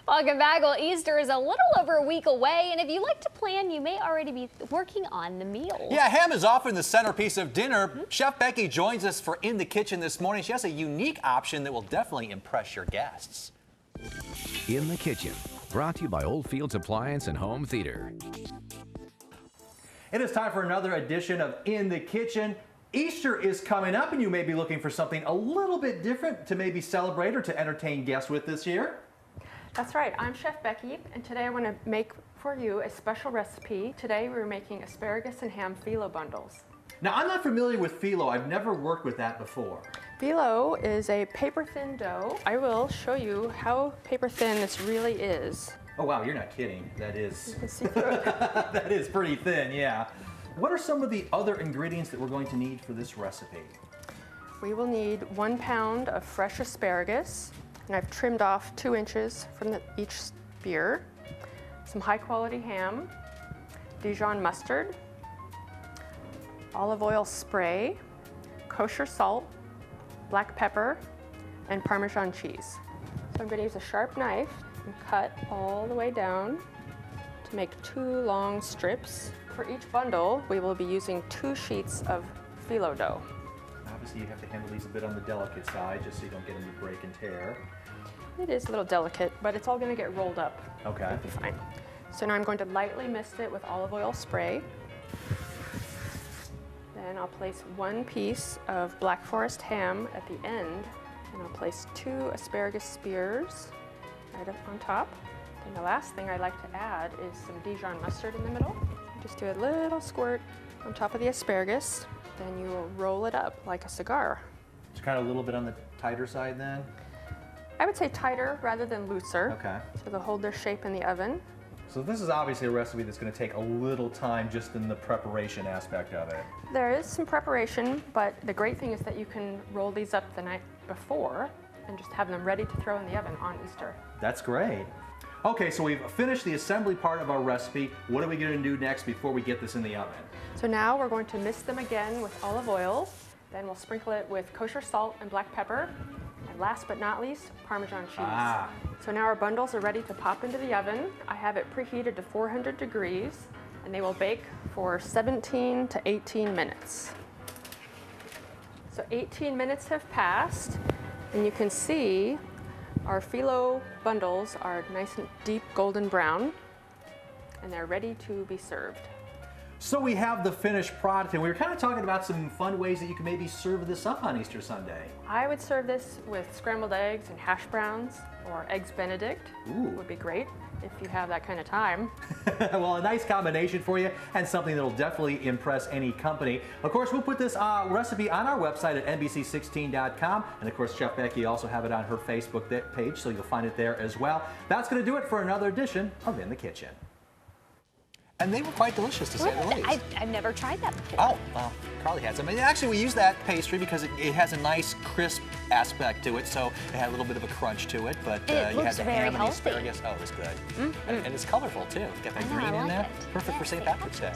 Welcome back. Well, Easter is a little over a week away, and if you like to plan, you may already be working on the meals. Yeah, ham is often the centerpiece of dinner. Chef Becky joins us for In the Kitchen this morning. She has a unique option that will definitely impress your guests. In the Kitchen, brought to you by Oldfields Appliance and Home Theater. It is time for another edition of In the Kitchen. Easter is coming up, and you may be looking for something a little bit different to maybe celebrate or to entertain guests with this year. That's right. I'm Chef Becky, and today I want to make for you a special recipe. Today we're making asparagus and ham phyllo bundles. Now, I'm not familiar with phyllo. I've never worked with that before. Phyllo is a paper-thin dough. I will show you how paper-thin this really is. Oh, wow, you're not kidding. That is, You can see through it. that is pretty thin, yeah. What are some of the other ingredients that we're going to need for this recipe? We will need 1 pound of fresh asparagus, and I've trimmed off 2 inches from each spear, some high-quality ham, Dijon mustard, olive oil spray, kosher salt, black pepper, and Parmesan cheese. So I'm going to use a sharp knife and cut all the way down to make 2 long strips. For each bundle, we will be using 2 sheets of phyllo dough. Obviously, you have to handle these a bit on the delicate side, just so you don't get them to break and tear. It is a little delicate, but it's all going to get rolled up. Okay. It'll be fine. So now I'm going to lightly mist it with olive oil spray. Then I'll place 1 piece of Black Forest ham at the end, and I'll place 2 asparagus spears right up on top. And the last thing I like to add is some Dijon mustard in the middle. Just do a little squirt on top of the asparagus, then you will roll it up like a cigar. It's kind of a little bit on the tighter side then? I would say tighter rather than looser. Okay. So they'll hold their shape in the oven. So this is obviously a recipe that's going to take a little time just in the preparation aspect of it. There is some preparation, but the great thing is that you can roll these up the night before and just have them ready to throw in the oven on Easter. That's great. Okay, so we've finished the assembly part of our recipe. What are we going to do next before we get this in the oven? So now we're going to mist them again with olive oil. Then we'll sprinkle it with kosher salt and black pepper. And last but not least, Parmesan cheese. So now our bundles are ready to pop into the oven. I have it preheated to 400 degrees, and they will bake for 17 to 18 minutes. So 18 minutes have passed, and you can see our phyllo bundles are nice and deep golden brown, and they're ready to be served. So we have the finished product, and we were kind of talking about some fun ways that you can maybe serve this up on Easter Sunday. I would serve this with scrambled eggs and hash browns, or eggs Benedict. Ooh. Would be great if you have that kind of time. Well, a nice combination for you, and something that'll definitely impress any company. Of course, we'll put this recipe on our website at NBC16.com, and of course, Chef Becky also have it on her Facebook page, so you'll find it there as well. That's going to do it for another edition of In the Kitchen. And they were quite delicious, to say the least. I've never tried that before. Oh, well, Carly had some. And actually, we use that pastry because it has a nice crisp aspect to it, so it had a little bit of a crunch to it. But you had the ham and the asparagus. Oh, it was good. And it's colorful, too. Got that green in there. Perfect for St. Patrick's Day.